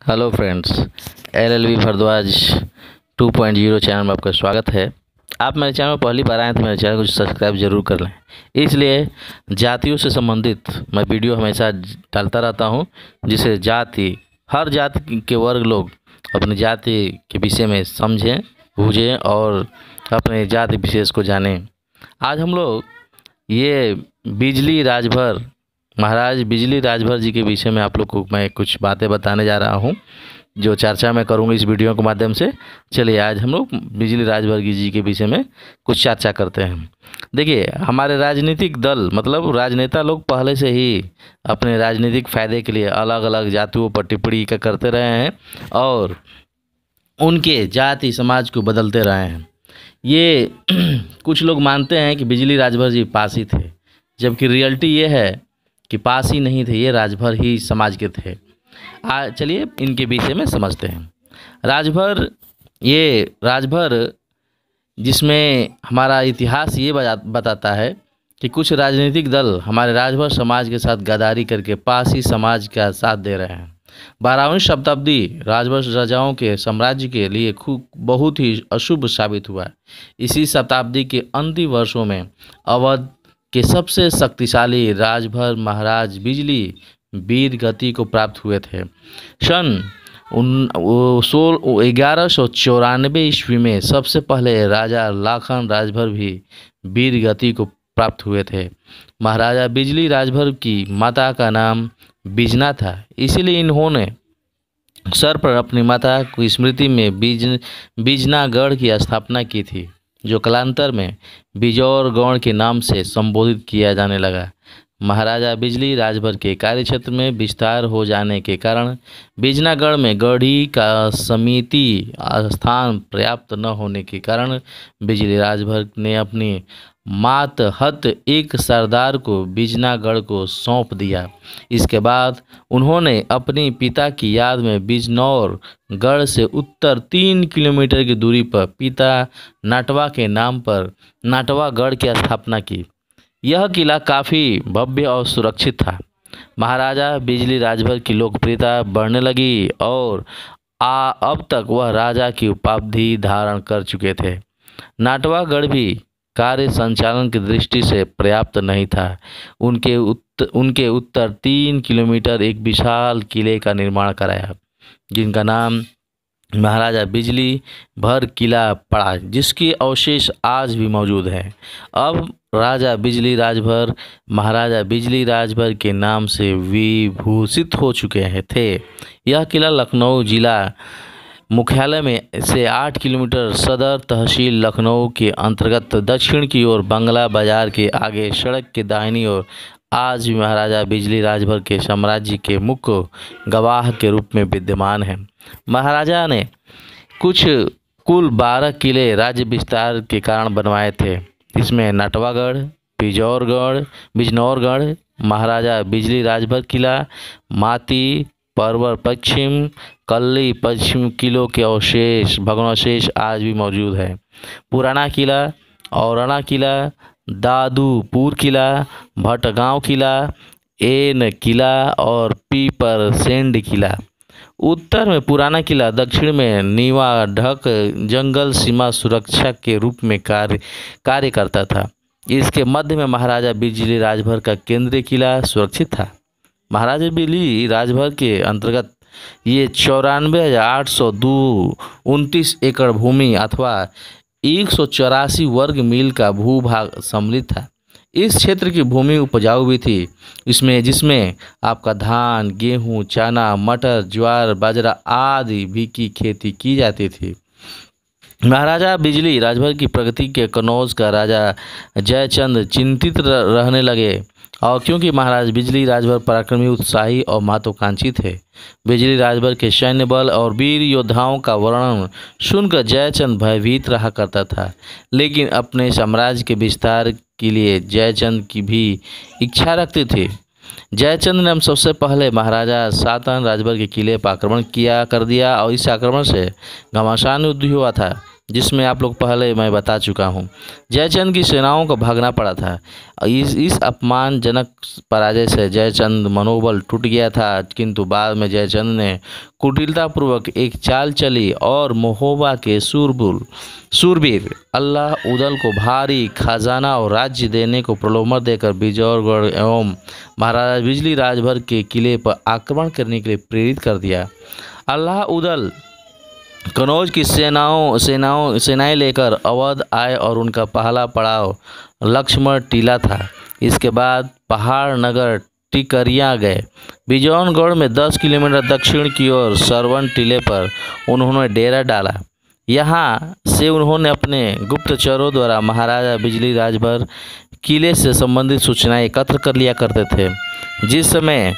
Hello friends, LLB Bhardwaj 2.0 channel में आपका स्वागत है। आप मेरे चैनल में पहली बार आए तो मेरे चैनल को सब्सक्राइब जरूर कर लें। इसलिए जातियों से संबंधित मैं वीडियो हमेशा डालता रहता हूं, जिसे हर जाति के वर्ग लोग अपनी जाति के विषय में समझें, बूझें और अपने जाति विशेष को जानें। आज हम लोग ये महाराज बिजली राजभर जी के विषय में आप लोग को मैं कुछ बातें बताने जा रहा हूं, जो चर्चा मैं करूंगा इस वीडियो के माध्यम से। चलिए आज हम लोग बिजली राजभर जी के विषय में कुछ चर्चा करते हैं। देखिए, हमारे राजनीतिक दल मतलब राजनेता लोग पहले से ही अपने राजनीतिक फायदे के लिए अलग अलग जातियों पर टिप्पणी करते रहे हैं और उनके जाति समाज को बदलते रहे हैं। ये कुछ लोग मानते हैं कि बिजली राजभर जी पासी थे, जबकि रियलिटी ये है कि पासी नहीं थे, ये राजभर ही समाज के थे। चलिए इनके विषय में समझते हैं। राजभर जिसमें हमारा इतिहास ये बताता है कि कुछ राजनीतिक दल हमारे राजभर समाज के साथ गद्दारी करके पासी समाज का साथ दे रहे हैं। 12वीं शताब्दी राजभर राजाओं के साम्राज्य के लिए बहुत ही अशुभ साबित हुआ। इसी शताब्दी के अंतिम वर्षों में अवध के सबसे शक्तिशाली राजभर महाराज बिजली वीर गति को प्राप्त हुए थे। सन 1194 ईस्वी में सबसे पहले राजा लाखन राजभर भी वीर गति को प्राप्त हुए थे। महाराजा बिजली राजभर की माता का नाम बिजना था, इसीलिए इन्होंने सर पर अपनी माता की स्मृति में बिजनागढ़ की स्थापना की थी, जो कालांतर में बिजौरगढ़ के नाम से संबोधित किया जाने लगा। महाराजा बिजली राजभर के कार्यक्षेत्र में विस्तार हो जाने के कारण बिजनागढ़ में गढ़ी का समिति स्थान पर्याप्त न होने के कारण बिजली राजभर ने अपनी मातहत एक सरदार को बिजनागढ़ को सौंप दिया। इसके बाद उन्होंने अपने पिता की याद में बिजनौरगढ़ से उत्तर 3 किलोमीटर की दूरी पर पिता नाटवा के नाम पर नाटवागढ़ की स्थापना की। यह किला काफ़ी भव्य और सुरक्षित था। महाराजा बिजली राजभर की लोकप्रियता बढ़ने लगी और अब तक वह राजा की उपाधि धारण कर चुके थे। नाटवागढ़ भी कार्य संचालन की दृष्टि से पर्याप्त नहीं था। उनके उत्तर 3 किलोमीटर एक विशाल किले का निर्माण कराया, जिनका नाम महाराजा बिजली भर किला पड़ा, जिसके अवशेष आज भी मौजूद हैं। अब राजा बिजली राजभर महाराजा बिजली राजभर के नाम से विभूषित हो चुके थे। यह किला लखनऊ जिला मुख्यालय में से 8 किलोमीटर सदर तहसील लखनऊ के अंतर्गत दक्षिण की ओर बंगला बाजार के आगे सड़क के दाहिनी ओर आज भी महाराजा बिजली राजभर के साम्राज्य के मुख्य गवाह के रूप में विद्यमान है। महाराजा ने कुल 12 किले राज्य विस्तार के कारण बनवाए थे। इसमें नटवागढ़, बिजनौरगढ़, महाराजा बिजली राजभर किला, माती, परवर पश्चिम, कल्ली पश्चिम किलों के भग्नावशेष आज भी मौजूद है। पुराना किला, औराना किला, दादूपुर किला, भटगांव किला, एन किला और पीपरसेंड किला। उत्तर में पुराना किला, दक्षिण में नीवा ढक जंगल सीमा सुरक्षा के रूप में कार्य करता था। इसके मध्य में महाराजा बिजली राजभर का केंद्रीय किला सुरक्षित था। महाराजा बिजली राजभर के अंतर्गत ये 94,829 एकड़ भूमि अथवा 184 वर्ग मील का भूभाग सम्मिलित था। इस क्षेत्र की भूमि उपजाऊ भी थी, जिसमें आपका धान, गेहूं, चना, मटर, ज्वार, बाजरा आदि भी की खेती की जाती थी। महाराजा बिजली राजभर की प्रगति के कनौज का राजा जयचंद चिंतित रहने लगे, और क्योंकि महाराज बिजली राजभर पराक्रमी, उत्साही और महत्वाकांक्षी थे। बिजली राजभर के सैन्य बल और वीर योद्धाओं का वर्णन सुनकर जयचंद भयभीत रहा करता था, लेकिन अपने साम्राज्य के विस्तार के लिए जयचंद की भी इच्छा रखते थे। जयचंद ने सबसे पहले महाराजा सातन राजभर के किले पर आक्रमण कर दिया और इस आक्रमण से घमासान युद्ध हुआ था। जिसमें आप लोग पहले मैं बता चुका हूँ। जयचंद की सेनाओं को भागना पड़ा था। इस अपमानजनक पराजय से जयचंद मनोबल टूट गया था, किंतु बाद में जयचंद ने कुटिलतापूर्वक एक चाल चली और महोबा के सूरबीर अल्लाह उदल को भारी खजाना और राज्य देने को प्रलोभन देकर बिजौरगढ़ एवं महाराजा बिजली राजभर के किले पर आक्रमण करने के लिए प्रेरित कर दिया। अल्लाह उदल कनौज की सेनाएं लेकर अवध आए और उनका पहला पड़ाव लक्ष्मण टीला था। इसके बाद पहाड़ नगर टिकरिया गए। बिजौनगढ़ में 10 किलोमीटर दक्षिण की ओर सरवन टीले पर उन्होंने डेरा डाला। यहाँ से उन्होंने अपने गुप्तचरों द्वारा महाराजा बिजली राजभर किले से संबंधित सूचनाएं एकत्र कर लिया करते थे। जिस समय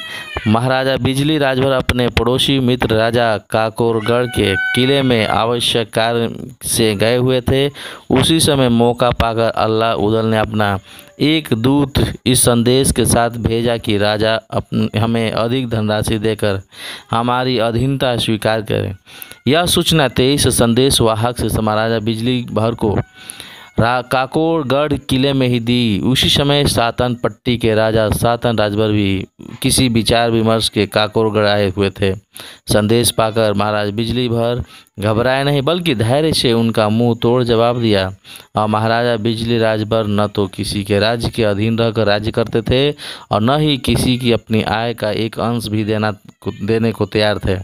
महाराजा बिजली राजभर अपने पड़ोसी मित्र राजा काकोरगढ़ के किले में आवश्यक कार्य से गए हुए थे, उसी समय मौका पाकर अल्लाह उदल ने अपना एक दूत इस संदेश के साथ भेजा कि राजा हमें अधिक धनराशि देकर हमारी अधीनता स्वीकार करें। यह सूचना 23 संदेश वाहक से महाराजा बिजली भर को काकोरगढ़ किले में ही दी। उसी समय सातन पट्टी के राजा सातन राजभर भी किसी विचार विमर्श के काकोरगढ़ आए हुए थे। संदेश पाकर महाराज बिजली भर घबराए नहीं, बल्कि धैर्य से उनका मुंह तोड़ जवाब दिया। और महाराजा बिजली राजभर न तो किसी के राज्य के अधीन रहकर राज्य करते थे और न ही किसी की अपनी आय का एक अंश भी देने को तैयार थे।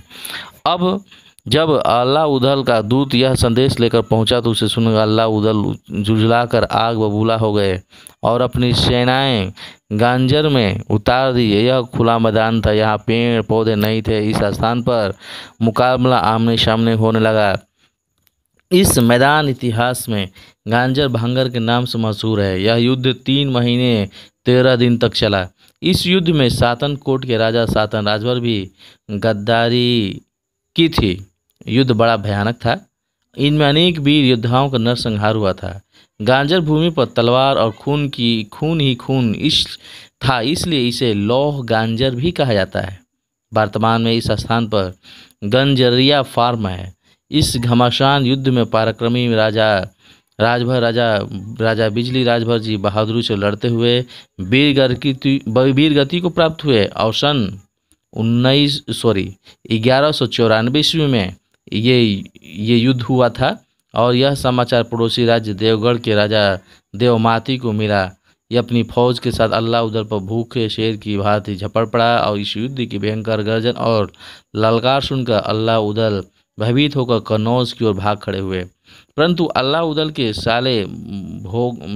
अब जब अल्लाह उदल का दूत यह संदेश लेकर पहुंचा तो उसे सुनकर अल्लाह उदल झुंझलाकर आग बबूला हो गए और अपनी सेनाएं गांजर में उतार दी। यह खुला मैदान था, यहाँ पेड़ पौधे नहीं थे। इस स्थान पर मुकाबला आमने सामने होने लगा। इस मैदान इतिहास में गांजर भांगर के नाम से मशहूर है। यह युद्ध 3 महीने 13 दिन तक चला। इस युद्ध में सातन कोट के राजा सातन राजभर भी गद्दारी की थी। युद्ध बड़ा भयानक था। इनमें अनेक वीर योद्धाओं का नरसंहार हुआ था। गांजर भूमि पर तलवार और खून ही खून था, इसलिए इसे लौह गांजर भी कहा जाता है। वर्तमान में इस स्थान पर गंजरिया फार्म है। इस घमासान युद्ध में पराक्रमी राजा बिजली राजभर जी बहादुरी से लड़ते हुए वीर गति को प्राप्त हुए और सन 1194 ईस्वी में ये युद्ध हुआ था। और यह समाचार पड़ोसी राज्य देवगढ़ के राजा देवमाती को मिला। ये अपनी फौज के साथ अल्लाह उदल पर भूखे शेर की भांति झपट पड़ा और इस युद्ध की भयंकर गर्जन और ललकार सुनकर अल्लाह उदल भयभीत होकर कनौज की ओर भाग खड़े हुए। परंतु अल्लाह उदल के साले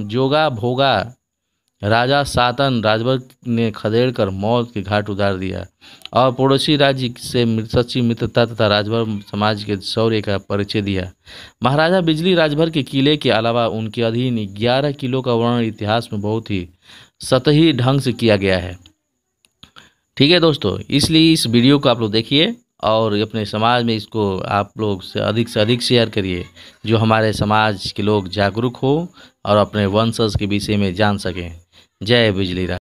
जोगा भोगा राजा सातन राजभर ने खदेड़ कर मौत के घाट उतार दिया और पड़ोसी राज्य से सच्ची मित्रता तथा राजभर समाज के शौर्य का परिचय दिया। महाराजा बिजली राजभर के किले के अलावा उनके अधीन 11 किलों का वर्णन इतिहास में बहुत ही सतही ढंग से किया गया है। ठीक है दोस्तों, इसलिए इस वीडियो को आप लोग देखिए और अपने समाज में इसको आप लोग से अधिक शेयर करिए, जो हमारे समाज के लोग जागरूक हो और अपने वंशज के विषय में जान सकें। जय बिजली राज।